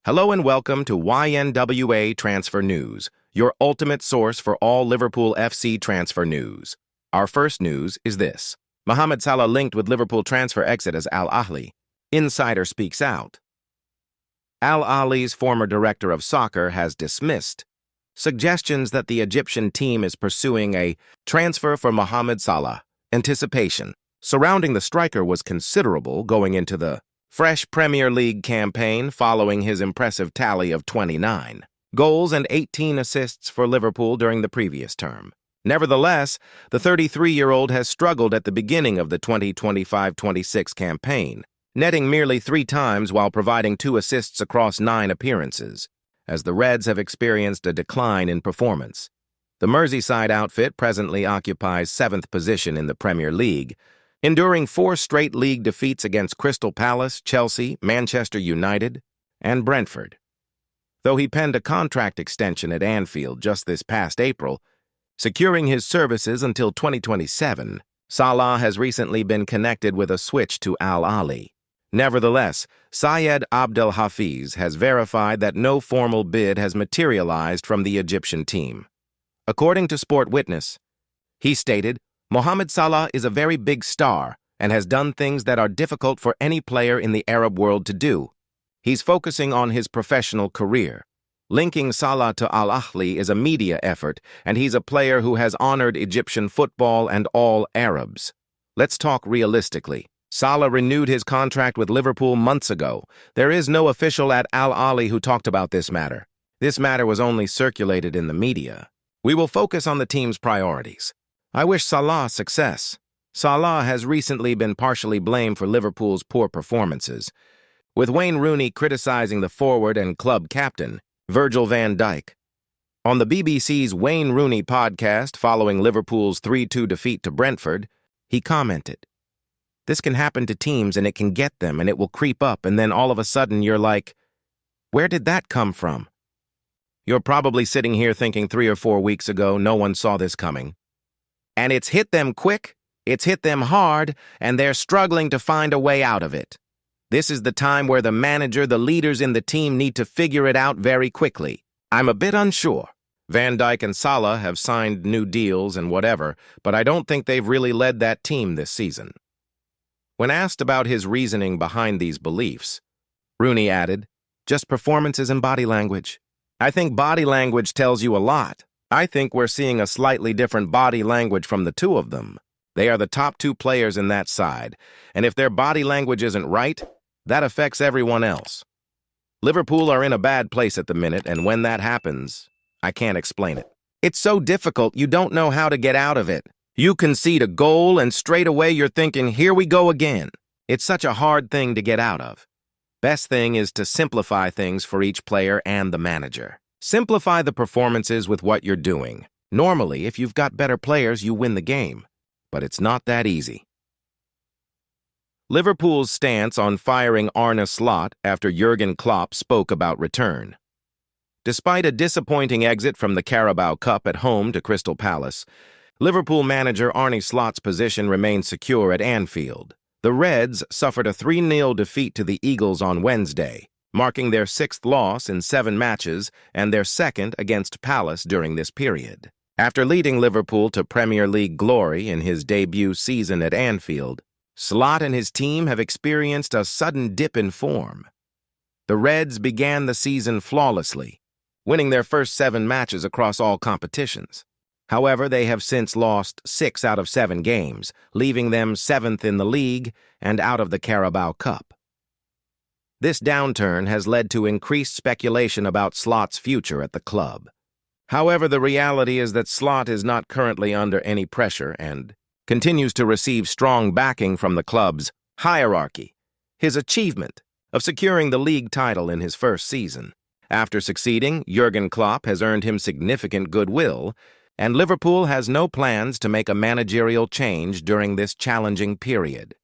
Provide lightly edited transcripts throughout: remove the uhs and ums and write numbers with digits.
Hello and welcome to YNWA Transfer News, your ultimate source for all Liverpool FC transfer news. Our first news is this. Mohamed Salah linked with Liverpool transfer exit as Al Ahly. Insider speaks out. Al Ahly's former director of soccer has dismissed suggestions that the Egyptian team is pursuing a transfer for Mohamed Salah. Anticipation surrounding the striker was considerable going into the fresh Premier League campaign following his impressive tally of 29 goals and 18 assists for Liverpool during the previous term. Nevertheless, the 33-year-old has struggled at the beginning of the 2025-26 campaign, netting merely 3 times while providing 2 assists across 9 appearances, as the Reds have experienced a decline in performance. The Merseyside outfit presently occupies 7th position in the Premier League, enduring 4 straight league defeats against Crystal Palace, Chelsea, Manchester United, and Brentford. Though he penned a contract extension at Anfield just this past April, securing his services until 2027, Salah has recently been connected with a switch to Al Ahly. Nevertheless, Syed Abdelhafiz has verified that no formal bid has materialized from the Egyptian team. According to Sport Witness, he stated, "Mohamed Salah is a very big star and has done things that are difficult for any player in the Arab world to do. He's focusing on his professional career. Linking Salah to Al Ahly is a media effort, and he's a player who has honored Egyptian football and all Arabs. Let's talk realistically. Salah renewed his contract with Liverpool months ago. There is no official at Al Ahly who talked about this matter. This matter was only circulated in the media. We will focus on the team's priorities. I wish Salah success. Salah has recently been partially blamed for Liverpool's poor performances, with Wayne Rooney criticizing the forward and club captain, Virgil van Dijk. On the BBC's Wayne Rooney podcast following Liverpool's 3-2 defeat to Brentford, he commented, "This can happen to teams and it can get them and it will creep up and then all of a sudden you're like, where did that come from?" You're probably sitting here thinking 3 or 4 weeks ago no one saw this coming. And it's hit them quick, it's hit them hard, and they're struggling to find a way out of it. This is the time where the manager, the leaders in the team need to figure it out very quickly. I'm a bit unsure. Van Dijk and Salah have signed new deals and whatever, but I don't think they've really led that team this season. When asked about his reasoning behind these beliefs, Rooney added, "Just performances and body language. I think body language tells you a lot. I think we're seeing a slightly different body language from the two of them. They are the top 2 players in that side, and if their body language isn't right, that affects everyone else. Liverpool are in a bad place at the minute, and when that happens, I can't explain it. It's so difficult, you don't know how to get out of it. You concede a goal, and straight away you're thinking, here we go again. It's such a hard thing to get out of. Best thing is to simplify things for each player and the manager. Simplify the performances with what you're doing. Normally, if you've got better players, you win the game. But it's not that easy." Liverpool's stance on firing Arne Slot after Jurgen Klopp spoke about return. Despite a disappointing exit from the Carabao Cup at home to Crystal Palace, Liverpool manager Arne Slot's position remains secure at Anfield. The Reds suffered a 3-0 defeat to the Eagles on Wednesday, marking their 6th loss in 7 matches and their 2nd against Palace during this period. After leading Liverpool to Premier League glory in his debut season at Anfield, Slot and his team have experienced a sudden dip in form. The Reds began the season flawlessly, winning their first 7 matches across all competitions. However, they have since lost 6 out of 7 games, leaving them 7th in the league and out of the Carabao Cup. This downturn has led to increased speculation about Slot's future at the club. However, the reality is that Slot is not currently under any pressure and continues to receive strong backing from the club's hierarchy. His achievement of securing the league title in his first season. After succeeding, Jurgen Klopp has earned him significant goodwill, and Liverpool has no plans to make a managerial change during this challenging period.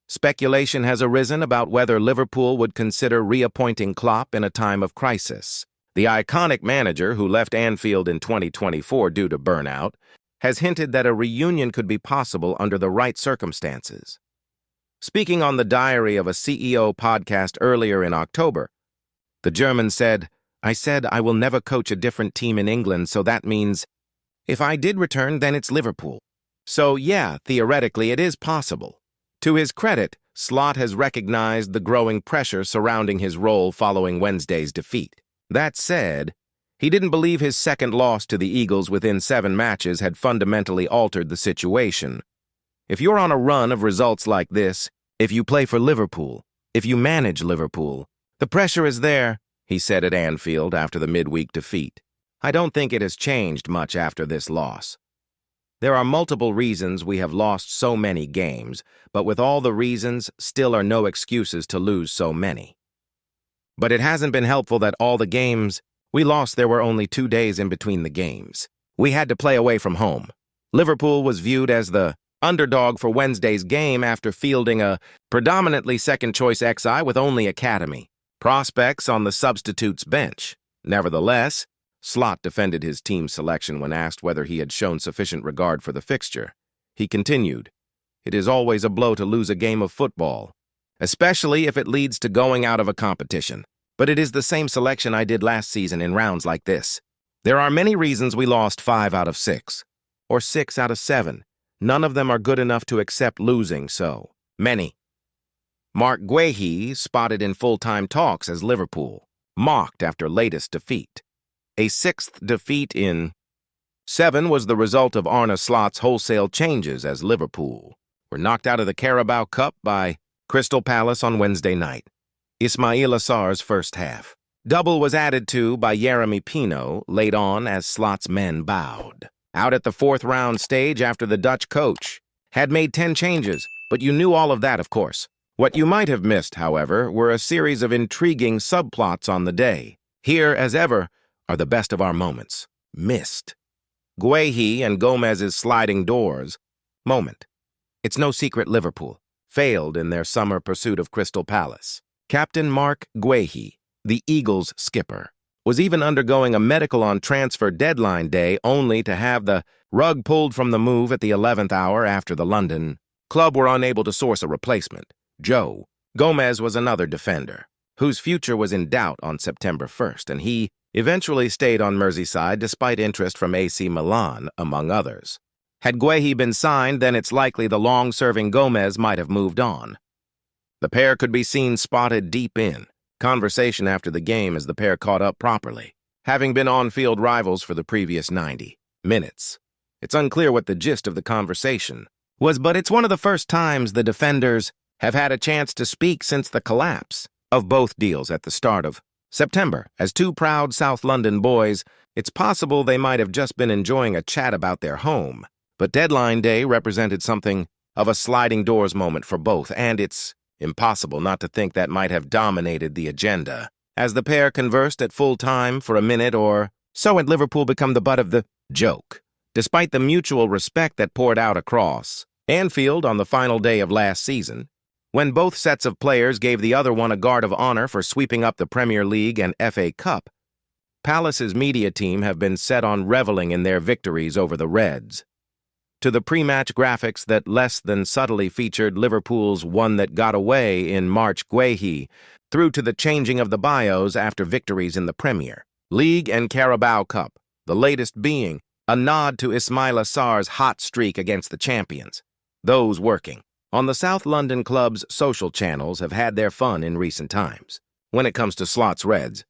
Speculation has arisen about whether Liverpool would consider reappointing Klopp in a time of crisis. The iconic manager, who left Anfield in 2024 due to burnout, has hinted that a reunion could be possible under the right circumstances. Speaking on the Diary of a CEO podcast earlier in October, The German said, "I said I will never coach a different team in England, so that means if I did return, then it's Liverpool. So yeah, theoretically it is possible." To his credit, Slot has recognized the growing pressure surrounding his role following Wednesday's defeat. That said, he didn't believe his second loss to the Eagles within 7 matches had fundamentally altered the situation. If you're on a run of results like this, if you play for Liverpool, if you manage Liverpool, the pressure is there, he said at Anfield after the midweek defeat. I don't think it has changed much after this loss. There are multiple reasons we have lost so many games, but with all the reasons, still are no excuses to lose so many. But it hasn't been helpful that all the games we lost, there were only 2 days in between the games. We had to play away from home. Liverpool was viewed as the underdog for Wednesday's game after fielding a predominantly second-choice XI with only academy prospects on the substitutes bench. Nevertheless, Slot defended his team selection when asked whether he had shown sufficient regard for the fixture. He continued, "It is always a blow to lose a game of football, especially if it leads to going out of a competition. But it is the same selection I did last season in rounds like this. There are many reasons we lost 5 out of 6, or 6 out of 7. None of them are good enough to accept losing so many." Mark Guehi spotted in full-time talks as Liverpool mocked after latest defeat. A 6th defeat in 7 was the result of Arne Slot's wholesale changes as Liverpool were knocked out of the Carabao Cup by Crystal Palace on Wednesday night. Ismaila Sarr's first half double was added to by Yeremy Pino late on as Slot's men bowed out at the 4th round stage after the Dutch coach had made 10 changes, but you knew all of that, of course. What you might have missed, however, were a series of intriguing subplots on the day. Here, as ever, are the best of our moments. Missed. Guehi and Gomez's sliding doors moment. It's no secret Liverpool failed in their summer pursuit of Crystal Palace. Captain Mark Guehi, the Eagles' skipper, was even undergoing a medical on transfer deadline day only to have the rug pulled from the move at the 11th hour after the London club were unable to source a replacement. Joe Gomez was another defender, whose future was in doubt on September 1st, and he eventually stayed on Merseyside despite interest from AC Milan, among others. Had Guehi been signed, then it's likely the long-serving Gomez might have moved on. The pair could be seen spotted deep in conversation after the game as the pair caught up properly, having been on-field rivals for the previous 90 minutes. It's unclear what the gist of the conversation was, but it's one of the first times the defenders have had a chance to speak since the collapse of both deals at the start of September. As two proud South London boys, it's possible they might have just been enjoying a chat about their home. But deadline day represented something of a sliding doors moment for both, and it's impossible not to think that might have dominated the agenda. As the pair conversed at full time for a minute or so, had Liverpool become the butt of the joke, despite the mutual respect that poured out across Anfield on the final day of last season, when both sets of players gave the other one a guard of honor for sweeping up the Premier League and FA Cup. Palace's media team have been set on reveling in their victories over the Reds. To the pre-match graphics that less than subtly featured Liverpool's one that got away in March Guehi, through to the changing of the bios after victories in the Premier League and Carabao Cup, the latest being a nod to Ismaila Sarr's hot streak against the champions. Those working on the South London club's social channels have had their fun in recent times when it comes to Slot's Reds.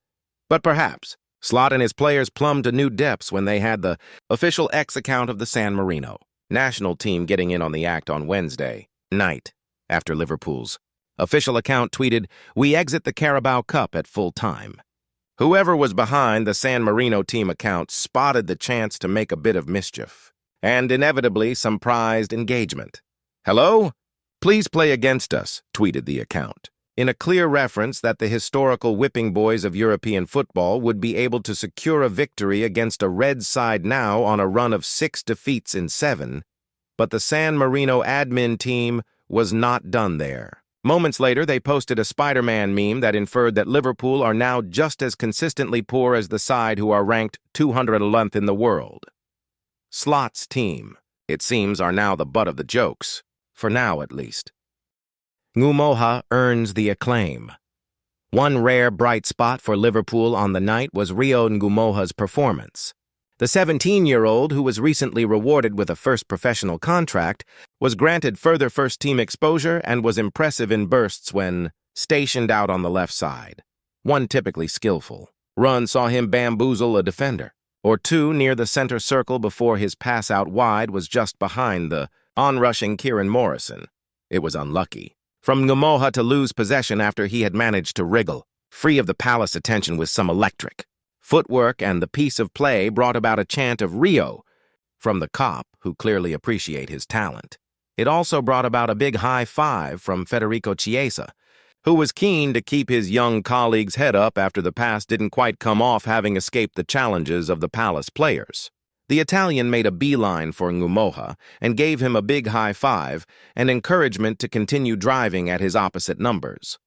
But perhaps Slot and his players plumbed to new depths when they had the official X account of the San Marino national team getting in on the act on Wednesday night after Liverpool's official account tweeted, "We exit the Carabao Cup at full time." Whoever was behind the San Marino team account spotted the chance to make a bit of mischief, and inevitably some prized engagement. "Hello? Please play against us," tweeted the account, in a clear reference that the historical whipping boys of European football would be able to secure a victory against a Red side now on a run of 6 defeats in 7, but the San Marino admin team was not done there. Moments later, they posted a Spider-Man meme that inferred that Liverpool are now just as consistently poor as the side who are ranked 211th in the world. Slot's team, it seems, are now the butt of the jokes, for now at least. Ngumoha earns the acclaim. One rare bright spot for Liverpool on the night was Rio Ngumoha's performance. The 17-year-old, who was recently rewarded with a first professional contract, was granted further first-team exposure and was impressive in bursts when stationed out on the left side. One typically skillful run saw him bamboozle a defender, or two near the center circle before his pass out wide was just behind the onrushing Kieran Morrison. It was unlucky from Ngumoha to lose possession after he had managed to wriggle, free of the Palace attention with some electric footwork, and the piece of play brought about a chant of Rio from the cop, who clearly appreciate his talent. It also brought about a big high five from Federico Chiesa, who was keen to keep his young colleague's head up after the pass didn't quite come off, having escaped the challenges of the Palace players. The Italian made a beeline for Ngumoha and gave him a big high five and encouragement to continue driving at his opposite numbers.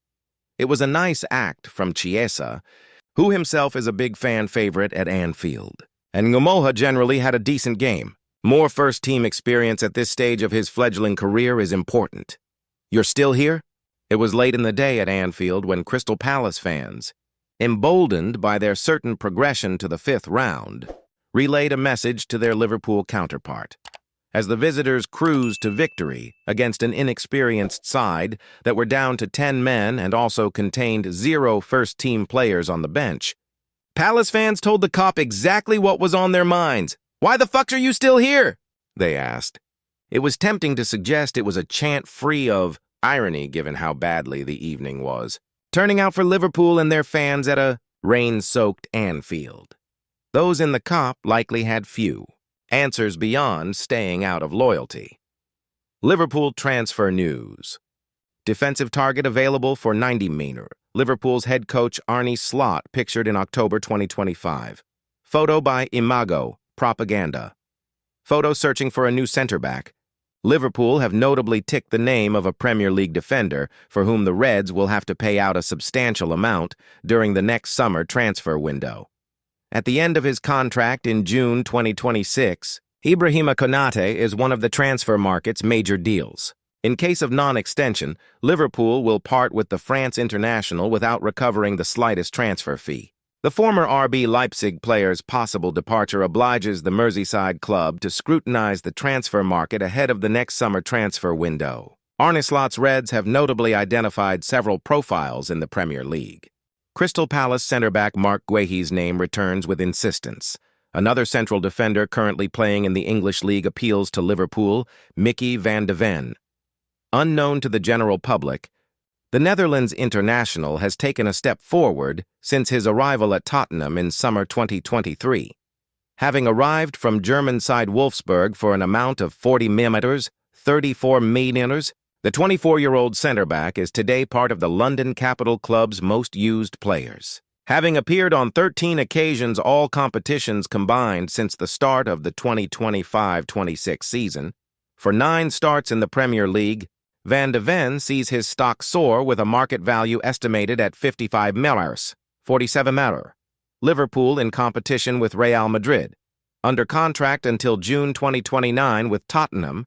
It was a nice act from Chiesa, who himself is a big fan favorite at Anfield. And Ngumoha generally had a decent game. More first-team experience at this stage of his fledgling career is important. You're still here? It was late in the day at Anfield when Crystal Palace fans, emboldened by their certain progression to the 5th round, relayed a message to their Liverpool counterpart. As the visitors cruised to victory against an inexperienced side that were down to 10 men and also contained 0 first-team players on the bench, Palace fans told the cop exactly what was on their minds. "Why the fuck are you still here?" they asked. It was tempting to suggest it was a chant free of irony given how badly the evening was, turning out for Liverpool and their fans at a rain-soaked Anfield. Those in the cop likely had few answers beyond staying out of loyalty. Liverpool transfer news. Defensive target available for 90 million. Liverpool's head coach Arne Slot pictured in October 2025. Photo by Imago Propaganda. Photo searching for a new centre-back. Liverpool have notably ticked the name of a Premier League defender for whom the Reds will have to pay out a substantial amount during the next summer transfer window. At the end of his contract in June 2026, Ibrahima Konate is one of the transfer market's major deals. In case of non-extension, Liverpool will part with the France international without recovering the slightest transfer fee. The former RB Leipzig player's possible departure obliges the Merseyside club to scrutinize the transfer market ahead of the next summer transfer window. Arne Slot's Reds have notably identified several profiles in the Premier League. Crystal Palace centre-back Mark Guehi's name returns with insistence. Another central defender currently playing in the English League appeals to Liverpool, Mickey van de Ven. Unknown to the general public, the Netherlands international has taken a step forward since his arrival at Tottenham in summer 2023. Having arrived from German side Wolfsburg for an amount of 40 million, 34 million, the 24-year-old centre-back is today part of the London Capital Club's most used players. Having appeared on 13 occasions all competitions combined since the start of the 2025-26 season, for 9 starts in the Premier League, Van de Ven sees his stock soar with a market value estimated at 55 million, 47 million. Liverpool in competition with Real Madrid. Under contract until June 2029 with Tottenham,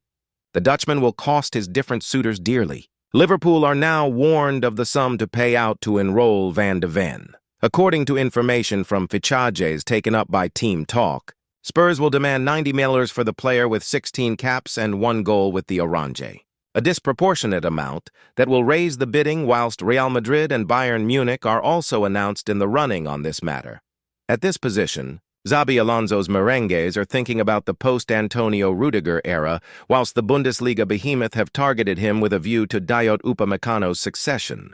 the Dutchman will cost his different suitors dearly. Liverpool are now warned of the sum to pay out to enroll Van de Ven. According to information from Fichajes taken up by Team Talk, Spurs will demand 90 million for the player with 16 caps and 1 goal with the Orange. A disproportionate amount that will raise the bidding, whilst Real Madrid and Bayern Munich are also announced in the running on this matter. At this position, Xabi Alonso's merengues are thinking about the post-Antonio Rudiger era, whilst the Bundesliga behemoth have targeted him with a view to Dayot Upamecano's succession.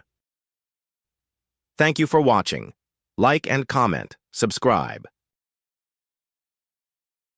Thank you for watching. Like and comment. Subscribe.